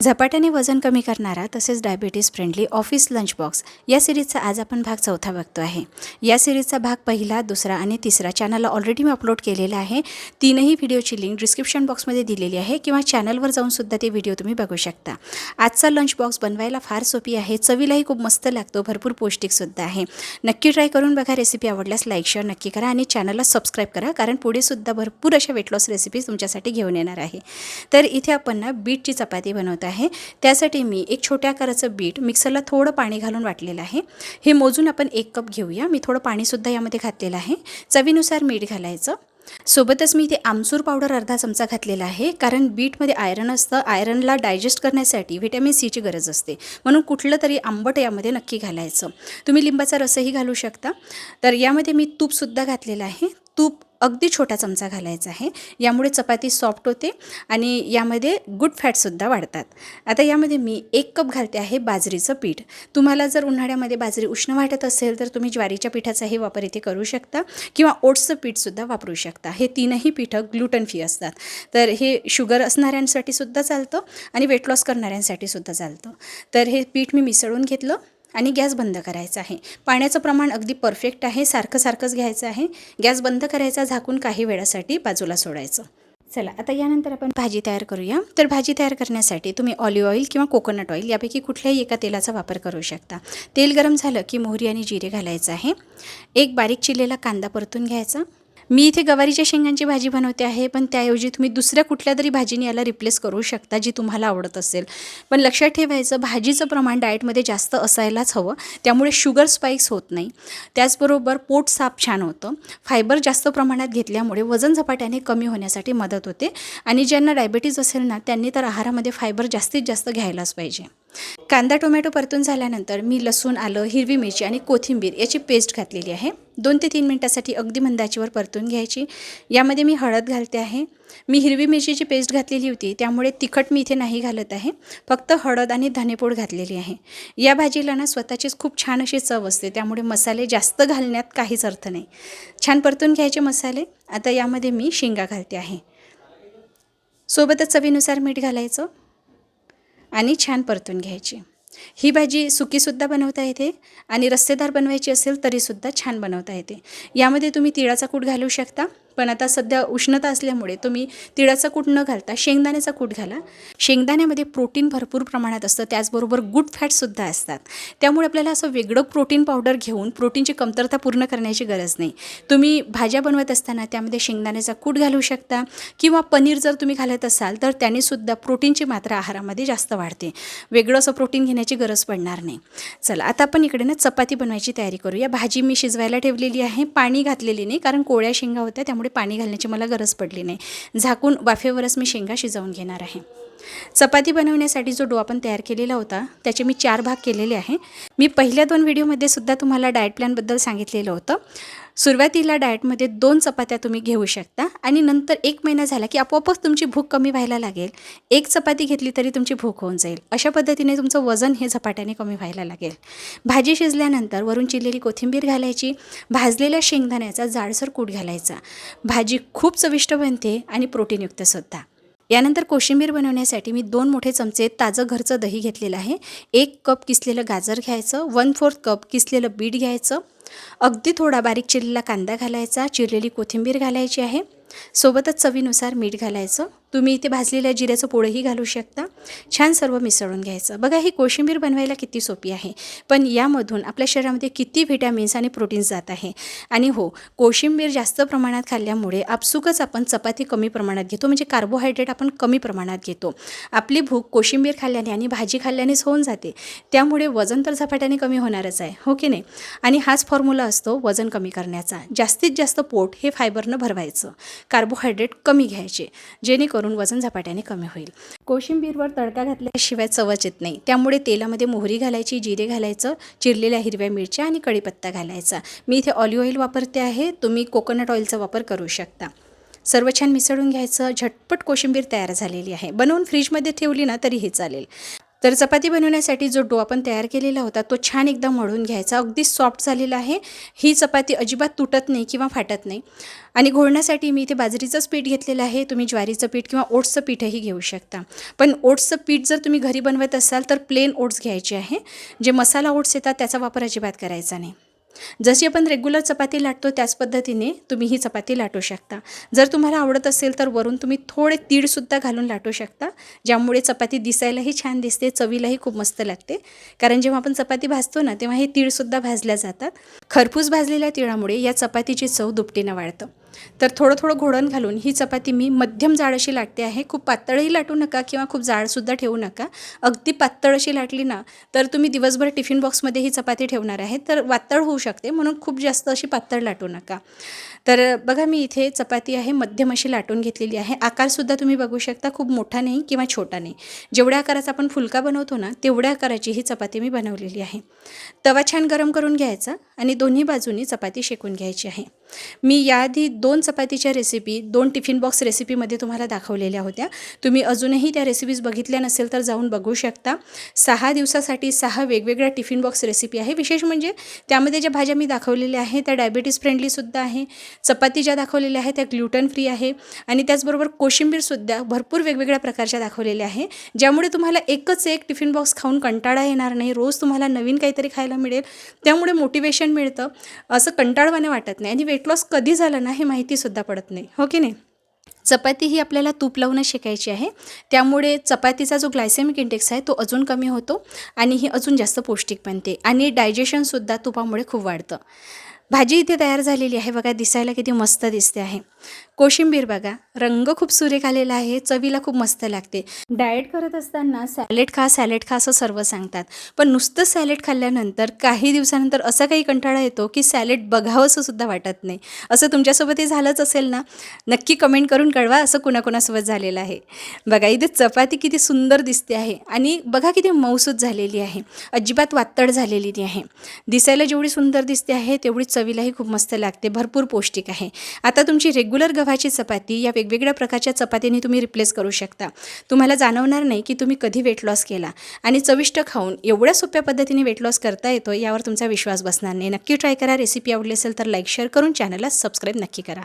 झपाट्याने वजन कमी करणारा तसेच diabetes friendly office lunch box या सिरीजचा आज आपण भाग 4 बघतो आहे। या सिरीजचा भाग पहिला, दुसरा आणि तिसरा चॅनलला ऑलरेडी मी अपलोड केलेला आहे। तीनही व्हिडिओची लिंक डिस्क्रिप्शन बॉक्समध्ये दिलेली आहे किंवा चॅनलवर जाऊन सुद्धा ते व्हिडिओ तुम्ही बघू शकता। आजचा लंच बॉक्स बनवायला फार सोपी आहे, चवीलाही खूप मस्त लागतो, भरपूर पौष्टिक सुद्धा आहे। नक्की ट्राय करून बघा। रेसिपी आवडल्यास लाईक शेअर नक्की करा आणि चॅनलला सबस्क्राइब करा, कारण पुढे सुद्धा भरपूर अशा वेट लॉस रेसिपीज तुमच्यासाठी घेऊन येणार आहे। तर इथे आपण ना बीटची चपाती बनवत आहे। त्यासाठी मी एक छोट्या आकाराचं बीट मिक्सरला थोडं पाणी घालून वाटलेलं आहे। हे मोजून आपण 1 कप घेऊया। मी थोडं पाणी सुद्धा यामध्ये घातलेलं आहे। चवीनुसार मीठ घालायचं। सोबतच मी इथे आमचूर पावडर अर्धा चमचा घातलेला आहे, कारण बीटमध्ये आयरन असतं। आयरनला डायजेस्ट करण्यासाठी व्हिटॅमिन सी ची गरज असते, म्हणून कुठलं तरी आंबट यामध्ये नक्की घालायचं। तुम्ही लिंबाचा रसही घालू शकता। तर यामध्ये मी तूप सुद्धा घातलेलं आहे। तूप अगदी छोटा चमचा घालायचा आहे, यामुळे चपाती सॉफ्ट होते आणि यामध्ये गुड फॅटसुद्धा वाढतात। आता यामध्ये मी 1 कप घालते आहे बाजरीचं पीठ। तुम्हाला जर उन्हाळ्यामध्ये बाजरी उष्ण वाटत असेल तर तुम्ही ज्वारीच्या पिठाचाही वापर इथे करू शकता किंवा ओट्सचं पीठसुद्धा वापरू शकता। हे तीनही पीठं ग्लुटन फ्री असतात, तर हे शुगर असणाऱ्यांसाठी सुद्धा चालतं आणि वेट लॉस करणाऱ्यांसाठी सुद्धा चालतं। तर हे पीठ मी मिसळून घेतलं आणि गॅस बंद करायचा आहे। पाण्याचं प्रमाण अगदी परफेक्ट आहे, सारखं घ्यायचं आहे। गॅस बंद करायचा, झाकून काही वेळासाठी बाजूला सोडायचं। चला आता यानंतर आपण भाजी तयार करूया। तर भाजी तयार करण्यासाठी तुम्ही ऑलिव्ह ऑइल किंवा कोकोनट ऑइल यापैकी कुठल्याही एका तेलाचा वापर करू शकता। तेल गरम झालं की मोहरी आणि जिरे घालायचं आहे। एक बारीक चिरलेला कांदा परतून घ्यायचा। मी इथे गवारीच्या शेंगांची भाजी बनवते आहे, पण त्याऐवजी तुम्ही दुसऱ्या कुठल्या तरी भाजीने याला रिप्लेस करू शकता जी तुम्हाला आवडत असेल। पण लक्षात ठेवायचं, भाजीचं प्रमाण डाएटमध्ये जास्त असायलाच हवं, त्यामुळे शुगर स्पाइक्स होत नाही। त्याचबरोबर पोट साफ छान होतं। फायबर जास्त प्रमाणात घेतल्यामुळे वजन झपाट्याने कमी होण्यासाठी मदत होते आणि ज्यांना डायबिटीज असेल ना, त्यांनी तर आहारामध्ये फायबर जास्तीत जास्त घ्यायलाच पाहिजे। कांदा टोमॅटो परतून झाल्यानंतर मी लसूण, आलं, हिरवी मिरची आणि कोथिंबीर याची पेस्ट घातलेली आहे। 2 ते 3 मिनिटांसाठी अगदी मंद आचेवर परतून घ्यायची। यामध्ये मी हळद घालते आहे। मी हिरवी मिरचीची पेस्ट घातलेली होती, त्यामुळे तिखट मी इथे नाही घालत आहे, फक्त हळद आणि धनेपूड घातलेली आहे। या भाजीला ना स्वतःचीच खूप छान अशी चव असते, त्यामुळे मसाले जास्त घालण्यात काहीच अर्थ नाही। छान परतून घ्यायचे मसाले। आता यामध्ये मी शेंगा घालते आहे, सोबतच चवीनुसार मीठ घालायचं आणि छान परतून घ्यायची। ही भाजी सुकीसुद्धा बनवता येते आणि रस्सेदार बनवायची असेल तरीसुद्धा छान बनवता येते। यामध्ये तुम्ही तिळाचा कूट घालू शकता, पण आता सध्या उष्णता असल्यामुळे तुम्ही तिळाचा कूट न घालता शेंगदाण्याचा कूट घाला। शेंगदाण्यामध्ये प्रोटीन भरपूर प्रमाणात असतं, त्याचबरोबर गुड फॅट्ससुद्धा असतात, त्यामुळे आपल्याला असं वेगळं प्रोटीन पावडर घेऊन प्रोटीनची कमतरता पूर्ण करण्याची गरज नाही। तुम्ही भाज्या बनवत असताना त्यामध्ये शेंगदाण्याचा कूट घालू शकता किंवा पनीर जर तुम्ही घालत असाल तर त्यानेसुद्धा प्रोटीनची मात्रा आहारामध्ये जास्त वाढते। वेगळं असं प्रोटीन घेण्याची गरज पडणार नाही। चला आता आपण इकडे ना चपाती बनवायची तयारी करूया। भाजी मी शिजवायला ठेवलेली आहे, पाणी घातलेली नाही, कारण कोवळ्या शेंगा होत्या, त्यामुळे पाणी घालण्याची मला गरज पडली नाही। झाकून वाफेवरच मी शेंगा शिजवून घेणार आहे। चपाती बनवण्यासाठी जो डो आपण तयार केलेला होता त्याचे मी 4 भाग केलेले आहे। मी पहिल्या 2 व्हिडिओमध्ये सुद्धा तुम्हाला डाएट प्लॅनबद्दल सांगितलेलं होतं। सुरुवातीला डाएटमध्ये 2 चपात्या तुम्ही घेऊ शकता आणि नंतर 1 महिना झाला की आपोआपच तुमची भूक कमी व्हायला लागेल। 1 चपाती घेतली तरी तुमची भूक होऊन जाईल। अशा पद्धतीने तुमचं वजन हे झपाट्याने कमी व्हायला लागेल। भाजी शिजल्यानंतर वरून चिरलेली कोथिंबीर घालायची, भाजलेल्या शेंगदाण्याचा जाडसर कूट घालायचा। भाजी खूप चविष्ट बनते आणि प्रोटीनयुक्त सुद्धा। यानंतर कोशिंबीर बनवण्यासाठी मी 2 मोठे चमचे ताजं घरचं दही घेतलेलं आहे। 1 कप किसलेलं गाजर घ्यायचं, 1/4 कप किसलेलं बीट घ्यायचं, अगदी थोडा बारीक चिरलेला कांदा घालायचा, चिरलेली कोथिंबीर घालायची आहे, सोबतच चवीनुसार मीठ घालायचं। तुम्ही इथे भाजलेल्या जिऱ्याचं पोळंही घालू शकता। छान सर्व मिसळून घ्यायचं। बघा ही कोशिंबीर बनवायला किती सोपी आहे, पण यामधून आपल्या शरीरामध्ये किती व्हिटॅमिन्स आणि प्रोटीन्स जात आहे। आणि हो, कोशिंबीर जास्त प्रमाणात खाल्ल्यामुळे आपसुकच आपण चपाती कमी प्रमाणात घेतो, म्हणजे कार्बोहायड्रेट आपण कमी प्रमाणात घेतो। आपली भूक कोशिंबीर खाल्ल्याने आणि भाजी खाल्ल्यानेच होऊन जाते, त्यामुळे वजन तर झपाट्याने कमी होणारच आहे, हो की नाही। आणि हाच फॉर्म्युला असतो वजन कमी करण्याचा। जास्तीत जास्त पोट हे फायबरनं भरवायचं, कार्बोहायड्रेट कमी घ्यायचे, जेणेकरून वजन झपाट्याने कमी होईल। कोशिंबीरवर तडका घातल्याशिवाय चवच येत नाही, त्यामुळे तेलामध्ये मोहरी घालायची, जिरे घालायचं, चिरलेल्या हिरव्या मिरच्या आणि कढीपत्ता घालायचा। मी इथे ऑलिव्ह ऑइल वापरते आहे, तुम्ही कोकोनट ऑइलचा वापर करू शकता। सर्व छान मिसळून घ्यायचं। झटपट कोशिंबीर तयार झालेली आहे। बनवून फ्रीजमध्ये ठेवली ना तरीही चालेल। तर चपाती बनवण्यासाठी जो डो आपण तयार केलेला होता तो छान एकदा मळून घ्यायचा. अगदी सॉफ्ट झालेला आहे. ही चपाती अजिबात तुटत नाही किंवा फाटत नाही. आणि घोळण्यासाठी मी इथे बाजरीचंच पीठ घेतलेलं आहे. तुम्ही ज्वारीचं पीठ किंवा ओट्सचं पीठही घेऊ शकता. पण ओट्सचं पीठ जर तुम्ही घरी बनवत असाल तर प्लेन ओट्स घ्यायचे आहे. जे मसाला ओट्स येतात त्याचा वापर अजिबात करायचा नाही. जशी आपण रेग्युलर चपाती लाटतो त्याच पद्धतीने तुम्ही ही चपाती लाटू शकता. जर तुम्हाला आवडत असेल तर वरून तुम्ही थोडे तीळसुद्धा घालून लाटू शकता, ज्यामुळे चपाती दिसायलाही छान दिसते, चवीलाही खूप मस्त लागते. कारण जेव्हा आपण चपाती भाजतो ना तेव्हा हे तीळसुद्धा भाजल्या जातात. खरपूस भाजलेल्या तिळामुळे या चपातीची चव दुपटीनं वाढतं. तर थोडं थोडं घोळण घालून ही चपाती मी मध्यम जाड अशी लाटते आहे. खूप पातळही लाटू नका किंवा खूप जाडसुद्धा ठेवू नका. अगदी पातळ अशी लाटली ना तर तुम्ही दिवसभर टिफिन बॉक्समध्ये ही चपाती ठेवणार आहे तर वातळ होऊ शकते, म्हणून खूप जास्त अशी पातळ लाटू नका. तर बघा मी इथे चपाती आहे मध्यम अशी लाटून घेतलेली आहे. आकारसुद्धा तुम्ही बघू शकता, खूप मोठा नाही किंवा छोटा नाही. जेवढ्या आकाराचा आपण फुलका बनवतो ना तेवढ्या आकाराची ही चपाती मी बनवलेली आहे. तवा छान गरम करून घ्यायचा आणि दोन्ही बाजूनी चपाती शेकून घ्यायची आहे. मी याआधी 2 चपातीच्या रेसिपी 2 टिफिन बॉक्स रेसिपीमध्ये तुम्हाला दाखवलेल्या होत्या. तुम्ही अजूनही त्या रेसिपीज बघितल्या नसेल तर जाऊन बघू शकता. 6 दिवसासाठी 6 वेगवेगळ्या टिफिन बॉक्स रेसिपी आहे. विशेष म्हणजे त्यामध्ये ज्या भाज्या मी दाखवलेल्या आहे त्या डायबिटीज फ्रेंडलीसुद्धा आहे. चपाती ज्या दाखवलेल्या आहेत त्या ग्लुटन फ्री आहे आणि त्याचबरोबर कोशिंबीरसुद्धा भरपूर वेगवेगळ्या प्रकारच्या दाखवलेल्या आहे, ज्यामुळे तुम्हाला एकच एक टिफिन बॉक्स खाऊन कंटाळा येणार नाही. रोज तुम्हाला नवीन काहीतरी खायला मिळेल, त्यामुळे मोटिवेशन मिळतं. असं कंटाळवाणं वाटत नाही आणि वेट लॉस कधी झालं ना हे माहितीसुद्धा पडत नाही, हो की नाही. चपाती ही आपल्याला तूप लावून शेकायची आहे, त्यामुळे चपातीचा जो ग्लायसेमिक इंडेक्स आहे तो अजून कमी होतो आणि ही अजून जास्त पौष्टिक बनते आणि डायजेशनसुद्धा तुपामुळे खूप वाढतं. भाजी इथे तयार झालेली आहे बघा, दिसायला किती मस्त दिसते आहे. कोशिंबीर बघा, रंग खूप सुरेख आलेला आहे, चवीला खूप मस्त लागते. डाएट करत असताना सॅलेड खा असं सर्व सांगतात, पण नुसतं सॅलेड खाल्ल्यानंतर काही दिवसानंतर असा काही कंटाळा येतो की सॅलेड बघावंसं सुद्धा वाटत नाही. असं तुमच्यासोबतही झालंच असेल ना? नक्की कमेंट करून कळवा असं कुणाकुणासोबत झालेलं आहे. बघा इथे चपाती किती सुंदर दिसते आहे आणि बघा किती मऊसूत झालेली आहे, अजिबात वातड झालेली नाही आहे. दिसायला जेवढी सुंदर दिसते आहे तेवढी चवीलाही खूप मस्त लागते, भरपूर पौष्टिक आहे. आता तुमची रेग्युलर गव्हाची चपाती या वेगवेगळ्या प्रकारच्या चपातीने तुम्ही रिप्लेस करू शकता. तुम्हाला जाणवणार नाही की तुम्ही कधी वेट लॉस केला आणि चविष्ट खाऊन एवढ्या सोप्या पद्धतीने वेट लॉस करता येतो यावर तुमचा विश्वास बसणार नाही. नक्की ट्राय करा. रेसिपी आवडली असेल तर लाईक शेअर करून चॅनलला सबस्क्राईब नक्की करा.